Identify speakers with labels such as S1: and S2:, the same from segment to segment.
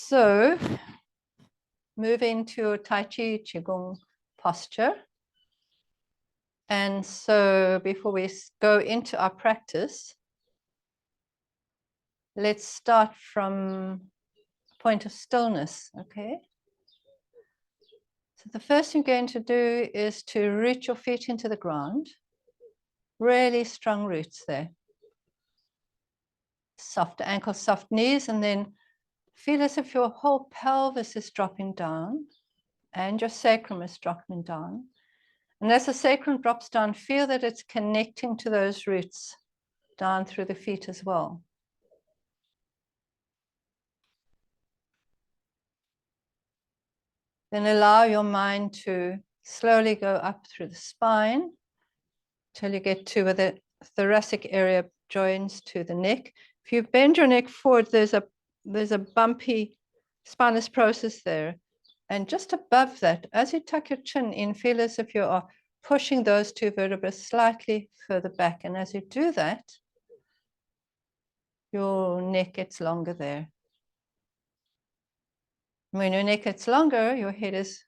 S1: So move into a Tai Chi Qigong posture. And so before we go into our practice, let's start from a point of stillness, okay? So the first thing you're going to do is to root your feet into the ground. Really strong roots there. Soft ankles, soft knees, and then feel as if your whole pelvis is dropping down and your sacrum is dropping down. And as the sacrum drops down, feel that it's connecting to those roots down through the feet as well. Then allow your mind to slowly go up through the spine till you get to where the thoracic area joins to the neck. If you bend your neck forward, there's a bumpy spinous process there. And just above that, as you tuck your chin in, feel as if you are pushing those two vertebrae slightly further back. And as you do that, your neck gets longer there. When your neck gets longer, your head is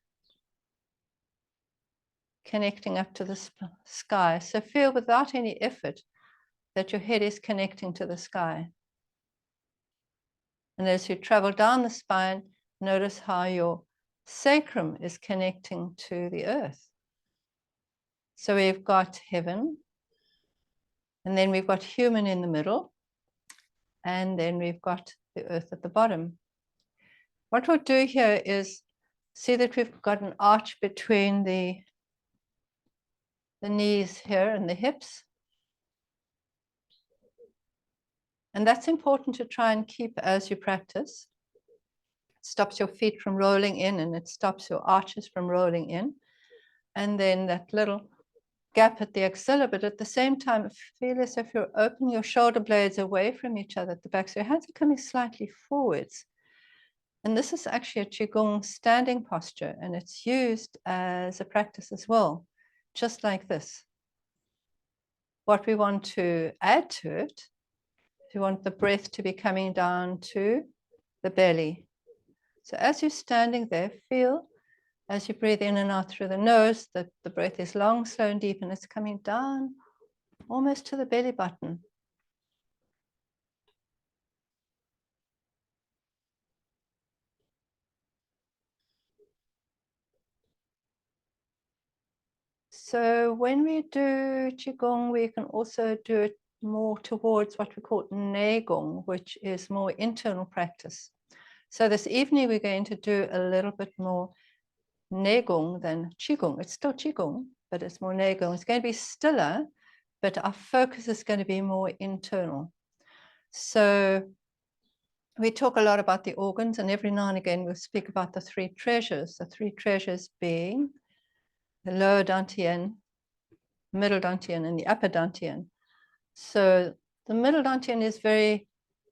S1: connecting up to the sky. So feel without any effort that your head is connecting to the sky. And as you travel down the spine, notice how your sacrum is connecting to the earth. So we've got heaven, and then we've got human in the middle, and then we've got the earth at the bottom. What we'll do here is see that we've got an arch between the knees here and the hips. And that's important to try and keep as you practice. It stops your feet from rolling in, and it stops your arches from rolling in. And then that little gap at the axilla, but at the same time, feel as if you're opening your shoulder blades away from each other at the back. So your hands are coming slightly forwards. And this is actually a Qigong standing posture, and it's used as a practice as well, just like this. What we want to add to it, we want the breath to be coming down to the belly. So as you're standing there, feel as you breathe in and out through the nose that the breath is long, slow, and deep, and it's coming down almost to the belly button. So when we do Qigong, we can also do it more towards what we call Neigong, which is more internal practice. So this evening, we're going to do a little bit more Neigong than Qigong. It's still Qigong, but it's more Neigong. It's going to be stiller, but our focus is going to be more internal. So we talk a lot about the organs, and every now and again we'll speak about the three treasures. The three treasures being the lower dantian, middle dantian, and the upper dantian. So the middle dantian is very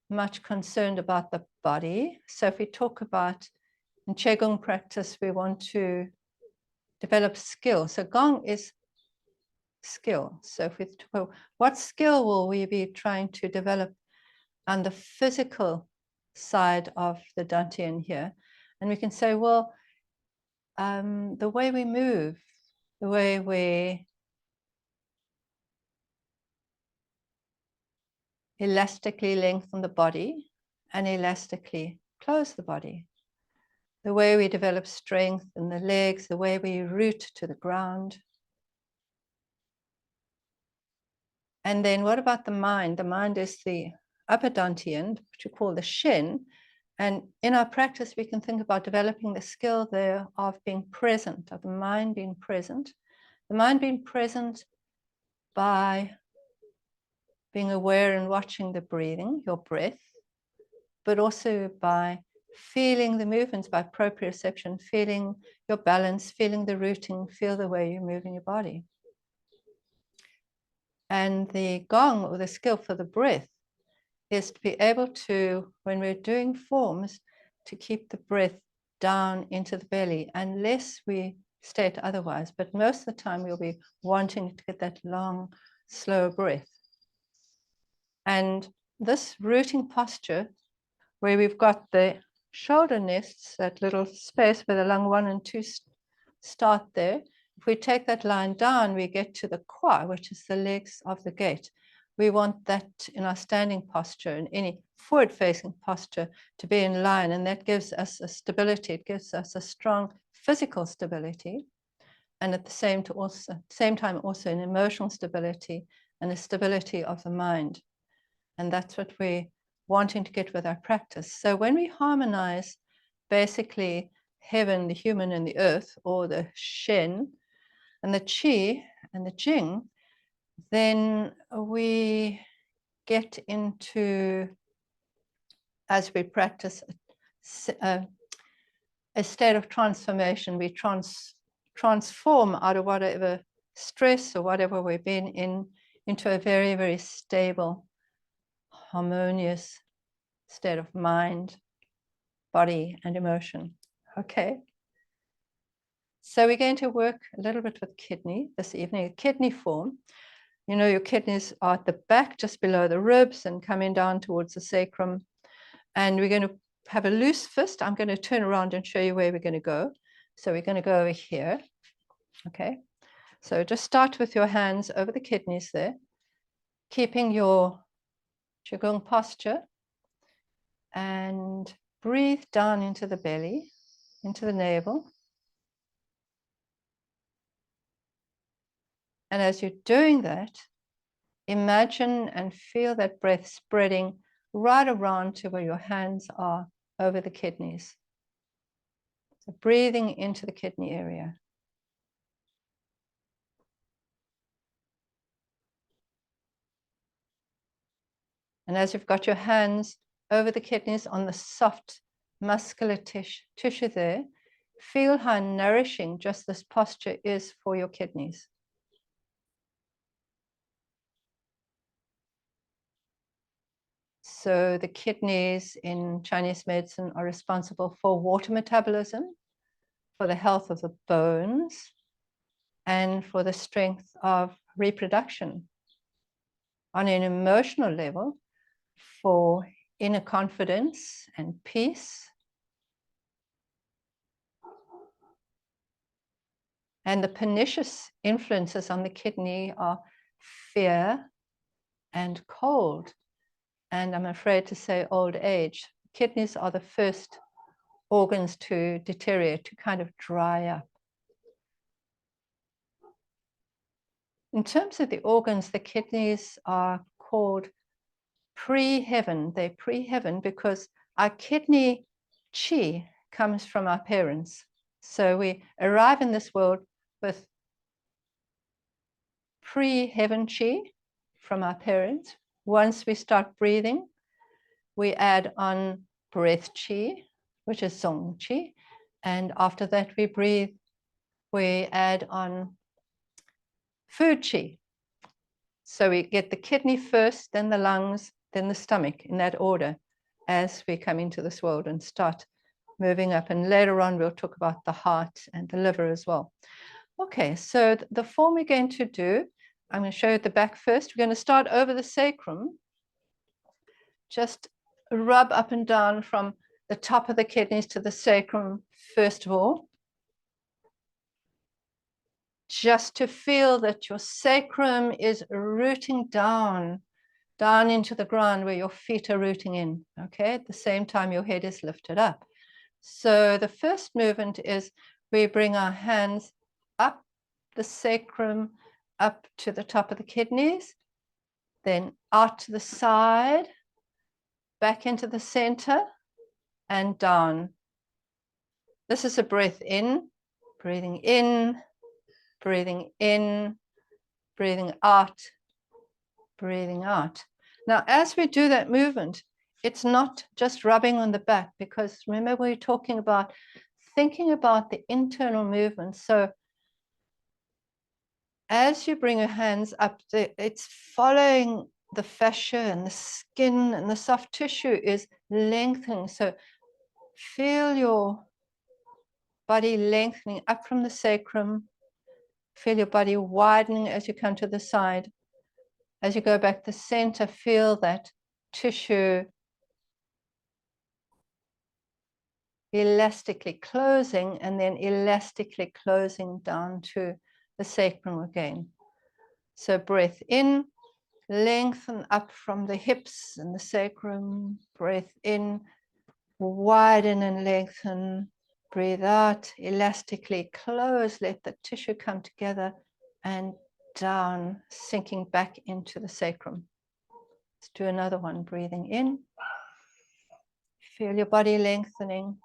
S1: much concerned about the body. So if we talk about in Qigong practice, we want to develop skill. So Gong is skill. So if we talk, what skill will we be trying to develop on the physical side of the dantian here? And we can say, well, the way we move, the way we elastically lengthen the body and elastically close the body, the way we develop strength in the legs, the way we root to the ground. And then what about the mind? The mind is the upper dantian, which we call the Shen. And in our practice, we can think about developing the skill there of being present, of the mind being present. The mind being present by being aware and watching the breathing, your breath, but also by feeling the movements by proprioception, feeling your balance, feeling the rooting, feel the way you're moving your body. And the Gong, or the skill for the breath, is to be able to, when we're doing forms, to keep the breath down into the belly, unless we state otherwise. But most of the time, we'll be wanting to get that long, slow breath. And this rooting posture, where we've got the shoulder nests, that little space where the lung 1 and 2 start there. If we take that line down, we get to the kwa, which is the legs of the gate. We want that in our standing posture, in any forward-facing posture, to be in line, and that gives us a stability. It gives us a strong physical stability, and at the same time also an emotional stability and a stability of the mind. And that's what we're wanting to get with our practice. So when we harmonize basically heaven, the human, and the earth, or the Shen, and the Qi, and the Jing, then we get into, as we practice, a state of transformation. We transform out of whatever stress or whatever we've been in into a very, very stable, harmonious state of mind, body, and emotion. Okay. So we're going to work a little bit with kidney this evening, a kidney form. You know, your kidneys are at the back, just below the ribs and coming down towards the sacrum. And we're going to have a loose fist. I'm going to turn around and show you where we're going to go. So we're going to go over here. Okay. So just start with your hands over the kidneys there, keeping your Qigong posture, and breathe down into the belly, into the navel. And as you're doing that, imagine and feel that breath spreading right around to where your hands are over the kidneys. So breathing into the kidney area. And as you've got your hands over the kidneys on the soft muscular tissue there, feel how nourishing just this posture is for your kidneys. So the kidneys in Chinese medicine are responsible for water metabolism, for the health of the bones, and for the strength of reproduction. On an emotional level, for inner confidence and peace. And the pernicious influences on the kidney are fear and cold. And I'm afraid to say old age. Kidneys are the first organs to deteriorate, to kind of dry up. In terms of the organs, the kidneys are called pre-heaven. They're pre-heaven because our kidney qi comes from our parents. So we arrive in this world with pre-heaven qi from our parents. Once we start breathing, we add on breath qi, which is zong qi. And after that, we add on food qi. So we get the kidney first, then the lungs, then the stomach, in that order, as we come into this world and start moving up. And later on, we'll talk about the heart and the liver as well. Okay, so the form we're going to do, I'm going to show you the back first. We're going to start over the sacrum. Just rub up and down from the top of the kidneys to the sacrum, first of all. Just to feel that your sacrum is rooting down into the ground where your feet are rooting in, okay? At the same time, your head is lifted up. So the first movement is we bring our hands up the sacrum, up to the top of the kidneys, then out to the side, back into the center, and down. This is a breath in, breathing in, breathing in, breathing out, breathing out. Now, as we do that movement, it's not just rubbing on the back, because remember we were talking about thinking about the internal movement. So as you bring your hands up, it's following the fascia and the skin, and the soft tissue is lengthening. So feel your body lengthening up from the sacrum. Feel your body widening as you come to the side. As you go back to the center, feel that tissue elastically closing, and then elastically closing down to the sacrum again. So breath in, lengthen up from the hips and the sacrum. Breath in, widen and lengthen. Breathe out, elastically close, let the tissue come together and down, sinking back into the sacrum. Let's do another one. Breathing in. Feel your body lengthening.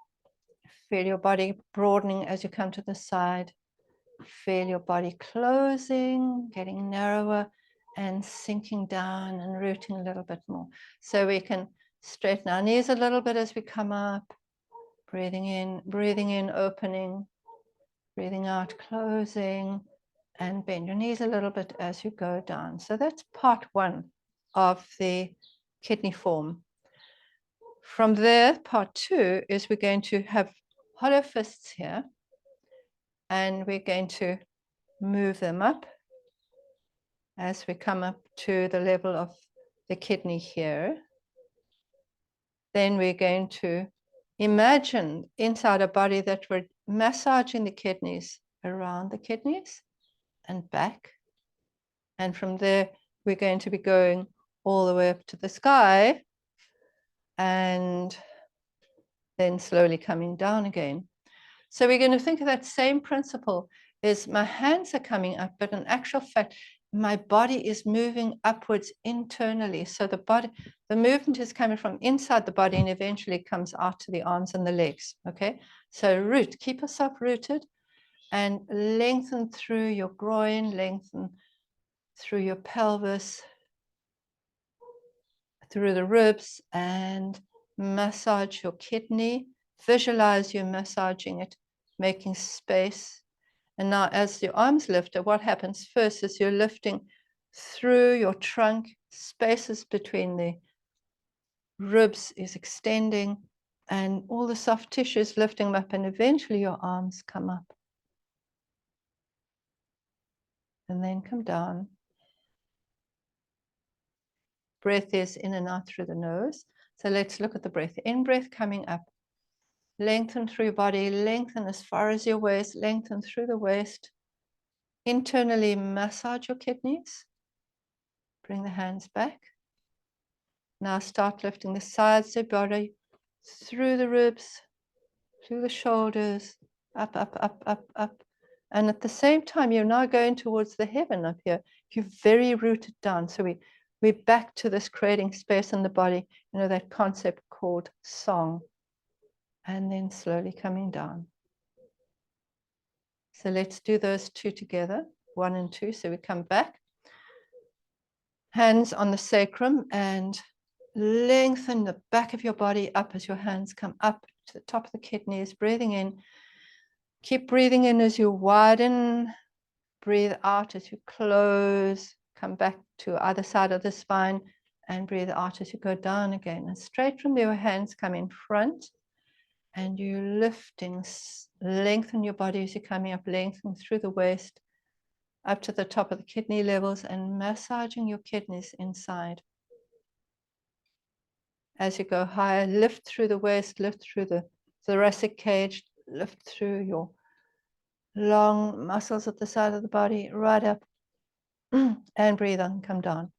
S1: Feel your body broadening as you come to the side. Feel your body closing, getting narrower and sinking down and rooting a little bit more. So we can straighten our knees a little bit as we come up. Breathing in, opening. Breathing out, closing. And bend your knees a little bit as you go down. So that's part one of the kidney form. From there, part two is we're going to have hollow fists here, and we're going to move them up as we come up to the level of the kidney here. Then we're going to imagine inside a body that we're massaging the kidneys around the kidneys and back. And from there, we're going to be going all the way up to the sky and then slowly coming down again. So we're going to think of that same principle is my hands are coming up, but in actual fact, my body is moving upwards internally. So the movement is coming from inside the body and eventually comes out to the arms and the legs. Okay, so root, keep yourself rooted and lengthen through your groin, lengthen through your pelvis, through the ribs, and massage your kidney. Visualize you massaging it, making space. And now as your arms lift, what happens first is you're lifting through your trunk, spaces between the ribs is extending, and all the soft tissue is lifting up, and eventually your arms come up. And then come down. Breath is in and out through the nose. So let's look at the breath. In breath coming up. Lengthen through your body, lengthen as far as your waist, lengthen through the waist. Internally massage your kidneys. Bring the hands back. Now start lifting the sides of the body through the ribs, through the shoulders, up, up, up, up, up. And at the same time, you're now going towards the heaven up here. You're very rooted down. So we're back to this creating space in the body, you know, that concept called song. And then slowly coming down. So let's do those two together, 1 and 2. So we come back, hands on the sacrum, and lengthen the back of your body up as your hands come up to the top of the kidneys, breathing in. Keep breathing in as you widen, breathe out as you close, come back to either side of the spine, and breathe out as you go down again. And straight from there, your hands come in front, and you're lifting, lengthen your body as you're coming up, lengthen through the waist, up to the top of the kidney levels, and massaging your kidneys inside. As you go higher, lift through the waist, lift through the thoracic cage, lift through your long muscles at the side of the body, right up, and breathe on, come down.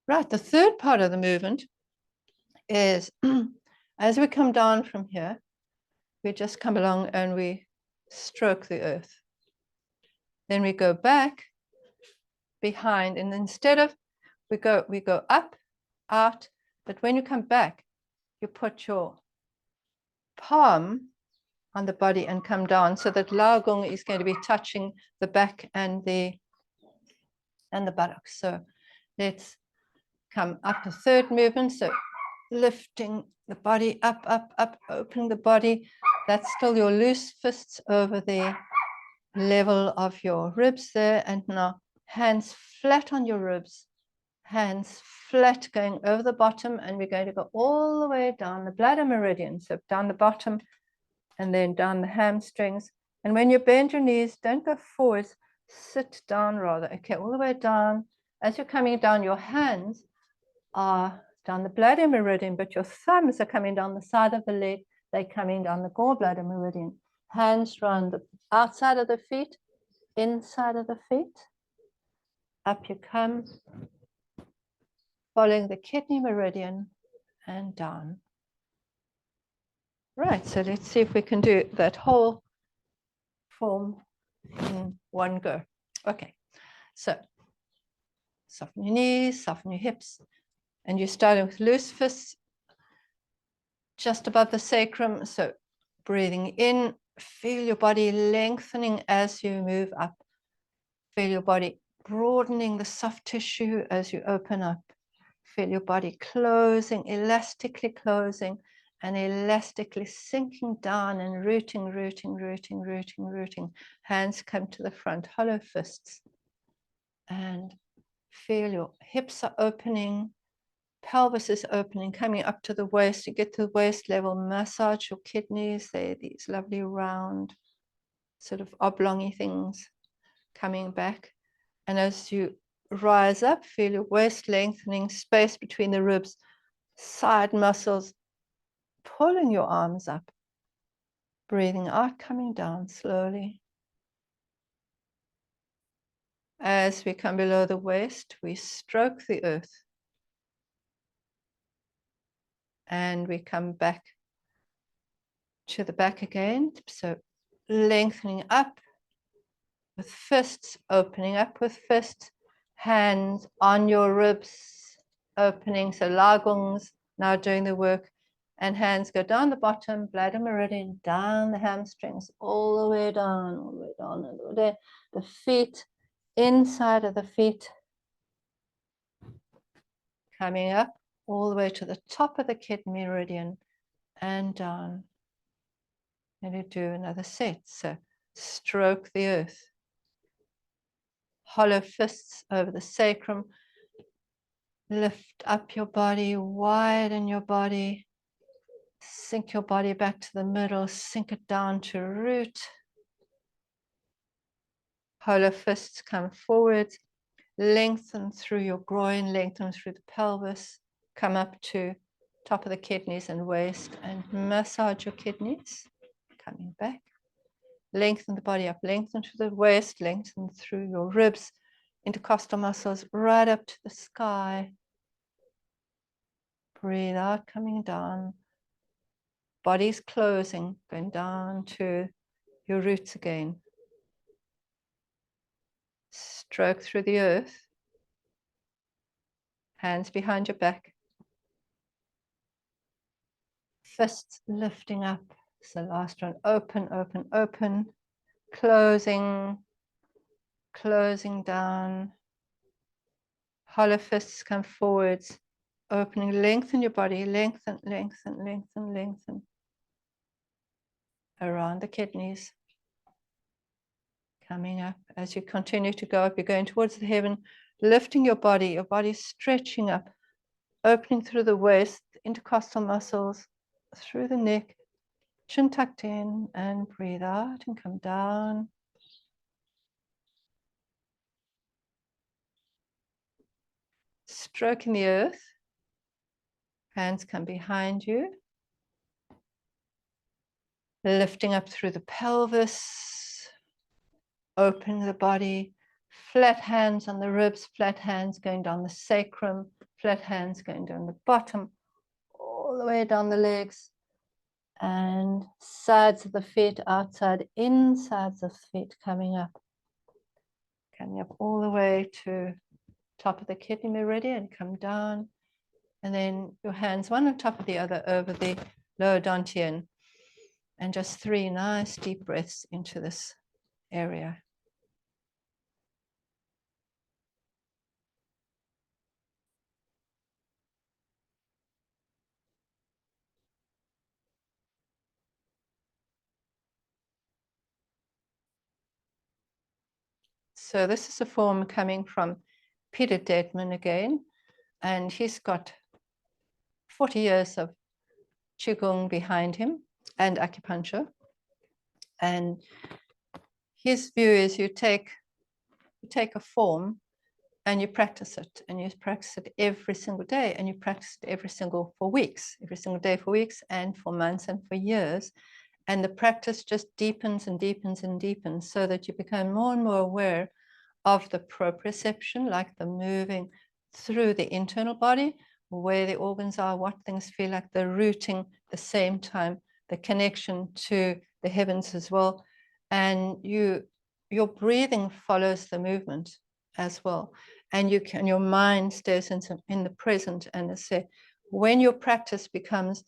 S1: Right, the third part of the movement is as we come down from here, we just come along and we stroke the earth. Then we go back behind, and instead of we go up, out, but when you come back, you put your palm on the body and come down, so that Lao Gong is going to be touching the back and the buttocks. So let's come up the third movement. So lifting the body up, up, up, opening the body. That's still your loose fists over the level of your ribs there. And now hands flat on your ribs, hands flat going over the bottom, and we're going to go all the way down the bladder meridian. So down the bottom and then down the hamstrings. And when you bend your knees, don't go forwards, sit down rather. Okay, all the way down. As you're coming down, your hands are down the bladder meridian, but your thumbs are coming down the side of the leg. They're coming down the gallbladder meridian. Hands round the outside of the feet, inside of the feet. Up you come, following the kidney meridian and down. Right, so let's see if we can do that whole form in one go. Okay, so soften your knees, soften your hips, and you're starting with loose fists just above the sacrum. So breathing in, feel your body lengthening as you move up. Feel your body broadening the soft tissue as you open up. Feel your body closing, elastically closing, and elastically sinking down and rooting, rooting, rooting, rooting, rooting. Hands come to the front, hollow fists. And feel your hips are opening, pelvis is opening, coming up to the waist. You get to the waist level, massage your kidneys. They're these lovely round, sort of oblongy things coming back. And as you rise up, feel your waist lengthening, space between the ribs, side muscles, pulling your arms up, breathing out, coming down slowly. As we come below the waist, we stroke the earth. And we come back to the back again. So lengthening up with fists, opening up with fists, hands on your ribs, opening. So lagungs now doing the work. And hands go down the bottom, bladder meridian, down the hamstrings, all the way down, all the way down, all the way down. The feet, inside of the feet, coming up all the way to the top of the kidney meridian and down. And you do another set. So stroke the earth. Hollow fists over the sacrum. Lift up your body, widen your body. Sink your body back to the middle, sink it down to root. Hollow fists come forward, lengthen through your groin, lengthen through the pelvis, come up to top of the kidneys and waist and massage your kidneys, coming back. Lengthen the body up, lengthen to the waist, lengthen through your ribs, intercostal muscles right up to the sky. Breathe out, coming down. Body's closing, going down to your roots again. Stroke through the earth. Hands behind your back. Fists lifting up. So last one, open, open, open. Closing, closing down. Hollow fists come forwards. Opening, lengthen your body, lengthen, lengthen, lengthen, lengthen. Around the kidneys. Coming up. As you continue to go up, you're going towards the heaven, lifting your body stretching up, opening through the waist, intercostal muscles, through the neck, chin tucked in, and breathe out and come down. Stroking the earth. Hands come behind you. Lifting up through the pelvis. Opening the body. Flat hands on the ribs, flat hands going down the sacrum, flat hands going down the bottom, all the way down the legs. And sides of the feet outside, insides of the feet coming up. Coming up all the way to top of the kidney meridian, come down. And then your hands one on top of the other over the lower dantian. And just 3 nice deep breaths into this area. So this is a form coming from Peter Deadman again. And he's got 40 years of Qigong behind him and acupuncture. And his view is you take a form and you practice it, and you practice it every single day, and you practice it every single day for weeks, and for months and for years. And the practice just deepens and deepens and deepens, so that you become more and more aware of the proprioception, like the moving through the internal body, where the organs are, what things feel like, the rooting, the same time, the connection to the heavens as well. And your breathing follows the movement as well. And your mind stays in the present. And as I say, when your practice becomes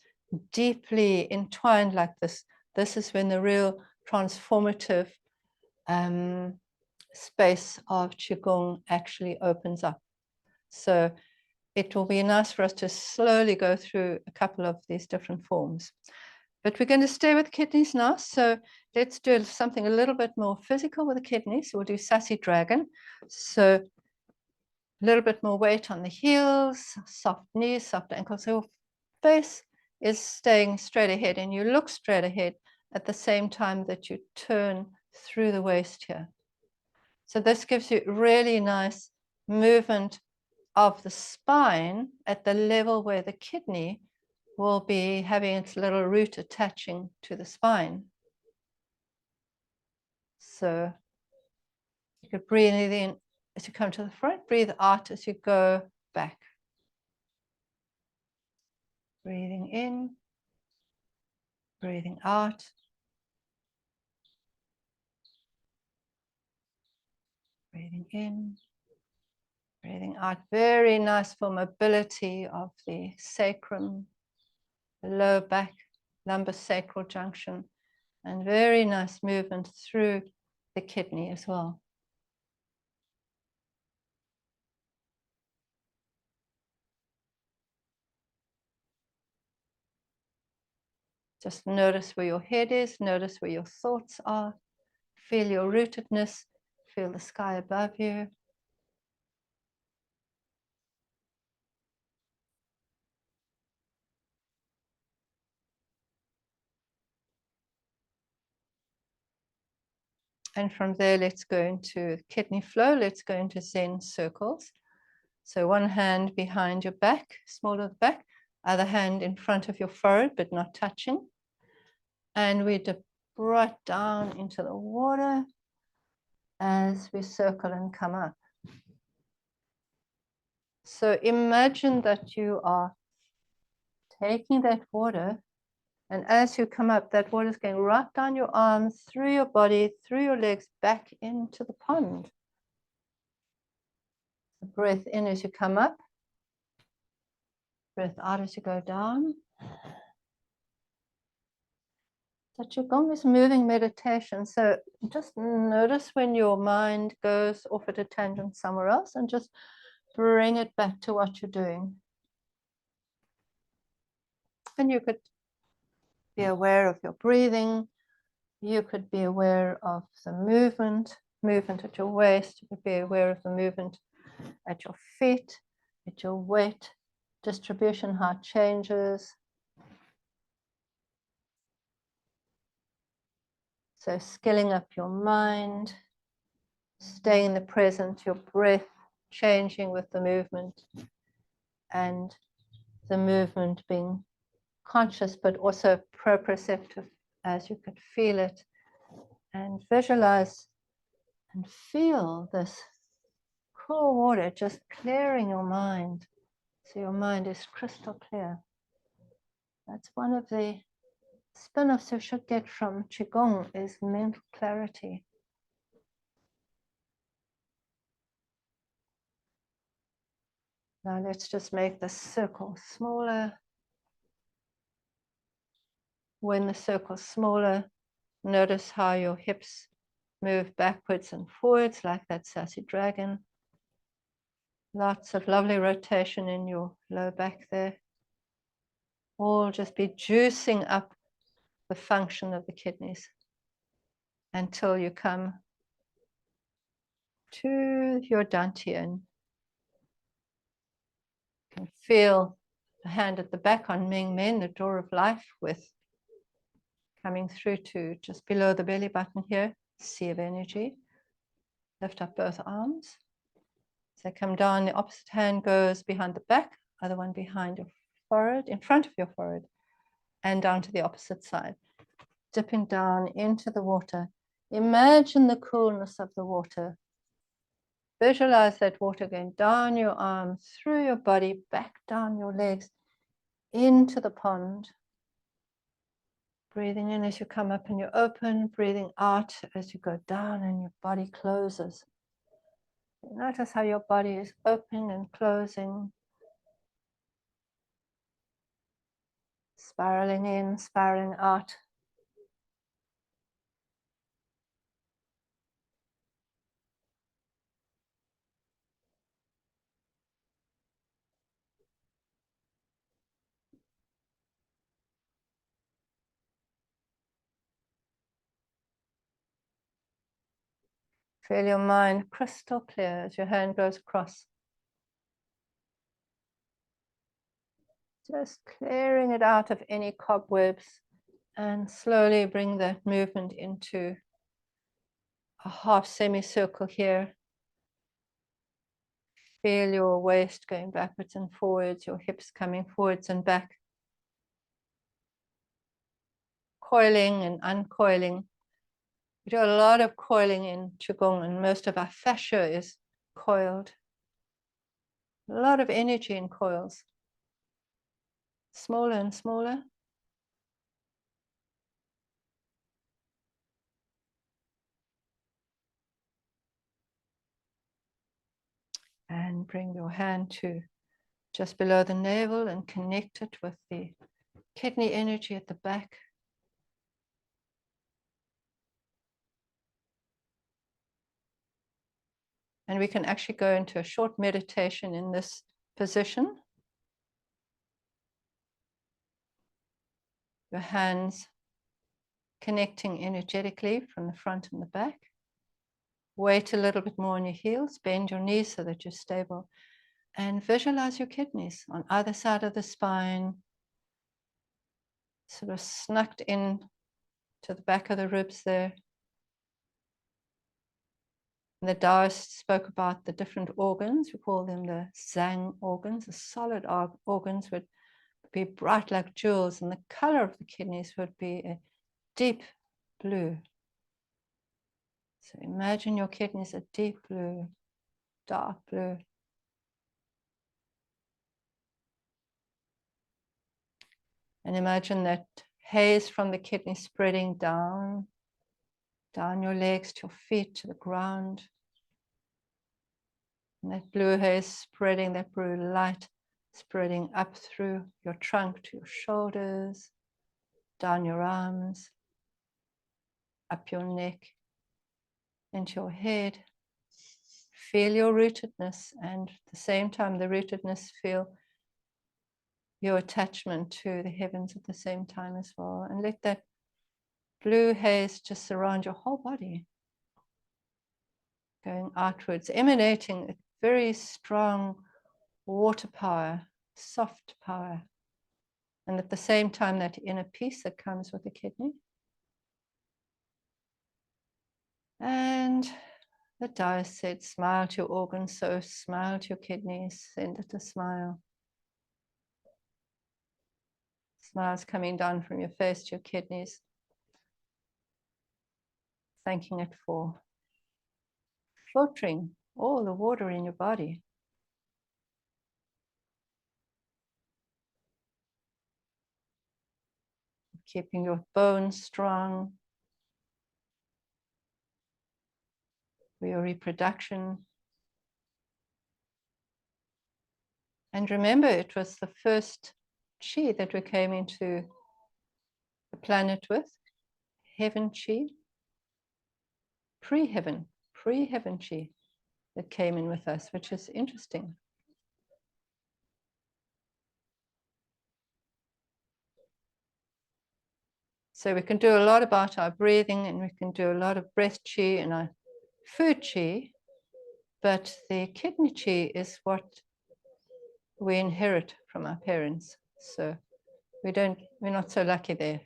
S1: deeply entwined like this, this is when the real transformative space of Qigong actually opens up. So it will be nice for us to slowly go through a couple of these different forms. But we're going to stay with kidneys now. So let's do something a little bit more physical with the kidneys. We'll do Sassy Dragon. So a little bit more weight on the heels, soft knees, soft ankles. So your face is staying straight ahead, and you look straight ahead at the same time that you turn through the waist here. So this gives you really nice movement of the spine at the level where the kidney will be having its little root attaching to the spine. So you could breathe in as you come to the front, breathe out as you go back. Breathing in, breathing out. Breathing in, breathing out. Very nice for mobility of the sacrum, the lower back, lumbosacral junction, and very nice movement through the kidney as well. Just notice where your head is, notice where your thoughts are, feel your rootedness, feel the sky above you. And from there, let's go into kidney flow. Let's go into Zen circles. So one hand behind your back, small of the back, other hand in front of your forehead, but not touching. And we dip right down into the water as we circle and come up. So imagine that you are taking that water, and as you come up, that water is going right down your arms, through your body, through your legs, back into the pond. Breath in as you come up, breath out as you go down. So Qigong is moving meditation. So just notice when your mind goes off at a tangent somewhere else, and just bring it back to what you're doing. And you could be aware of your breathing. You could be aware of the movement at your waist. You could be aware of the movement at your feet, at your weight distribution, how it changes. So skilling up your mind, staying in the present, your breath changing with the movement, and the movement being conscious but also proprioceptive as you could feel it, and visualize and feel this cool water just clearing your mind, so your mind is crystal clear. That's one of the spin-offs you should get from Qigong, is mental clarity. Now let's just make the circle smaller. When the circle's smaller, notice how your hips move backwards and forwards like that Sassy Dragon. Lots of lovely rotation in your low back there. All just be juicing up the function of the kidneys until you come to your dantian. You can feel the hand at the back on Ming Men, the door of life, with coming through to just below the belly button here, sea of energy. Lift up both arms. So come down, the opposite hand goes behind the back, other one behind your forehead, in front of your forehead, and down to the opposite side. Dipping down into the water. Imagine the coolness of the water. Visualize that water going down your arms, through your body, back down your legs, into the pond. Breathing in as you come up and you open, breathing out as you go down and your body closes. Notice how your body is opening and closing, spiraling in, spiraling out. Feel your mind crystal clear as your hand goes across. Just clearing it out of any cobwebs and slowly bring that movement into a half semicircle here. Feel your waist going backwards and forwards, your hips coming forwards and back. Coiling and uncoiling. We do a lot of coiling in Qigong, and most of our fascia is coiled. A lot of energy in coils. Smaller and smaller. And bring your hand to just below the navel and connect it with the kidney energy at the back. And we can actually go into a short meditation in this position. Your hands connecting energetically from the front and the back. Weight a little bit more on your heels, bend your knees so that you're stable. And visualize your kidneys on either side of the spine, sort of snugged in to the back of the ribs there. And the Taoists spoke about the different organs. We call them the Zang organs. The solid organs would be bright like jewels, and the color of the kidneys would be a deep blue. So imagine your kidneys are deep blue, dark blue. And imagine that haze from the kidney spreading down your legs to your feet, to the ground. And that blue haze spreading, that blue light spreading up through your trunk to your shoulders, down your arms, up your neck, into your head. Feel your rootedness, and at the same time the rootedness, feel your attachment to the heavens at the same time as well. And let that blue haze just surround your whole body, going outwards, emanating a very strong water power, soft power. And at the same time, that inner peace that comes with the kidney. And the Taoist said, smile to your organs, so smile to your kidneys, send it a smile. Smiles coming down from your face to your kidneys, thanking it for filtering all the water in your body. Keeping your bones strong, for your reproduction. And remember, it was the first Qi that we came into the planet with, heaven Qi, pre-heaven Qi that came in with us, which is interesting. So we can do a lot about our breathing, and we can do a lot of breath Qi and our food Qi, but the kidney Qi is what we inherit from our parents. So we're not so lucky there.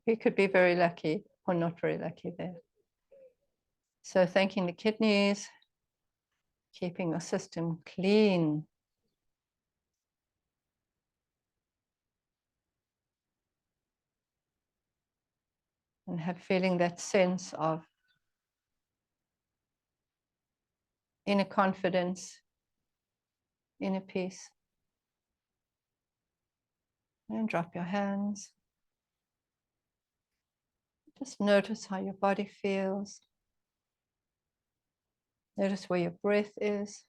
S1: We could be very lucky or not very lucky there. So thanking the kidneys, keeping your system clean. And feeling that sense of inner confidence, inner peace. And drop your hands. Just notice how your body feels. Notice where your breath is.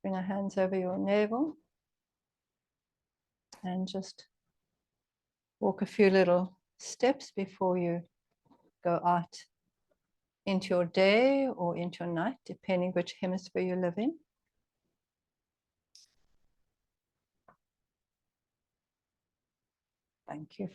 S1: Bring our hands over your navel and just walk a few little steps before you go out into your day or into your night, depending which hemisphere you live in. Thank you.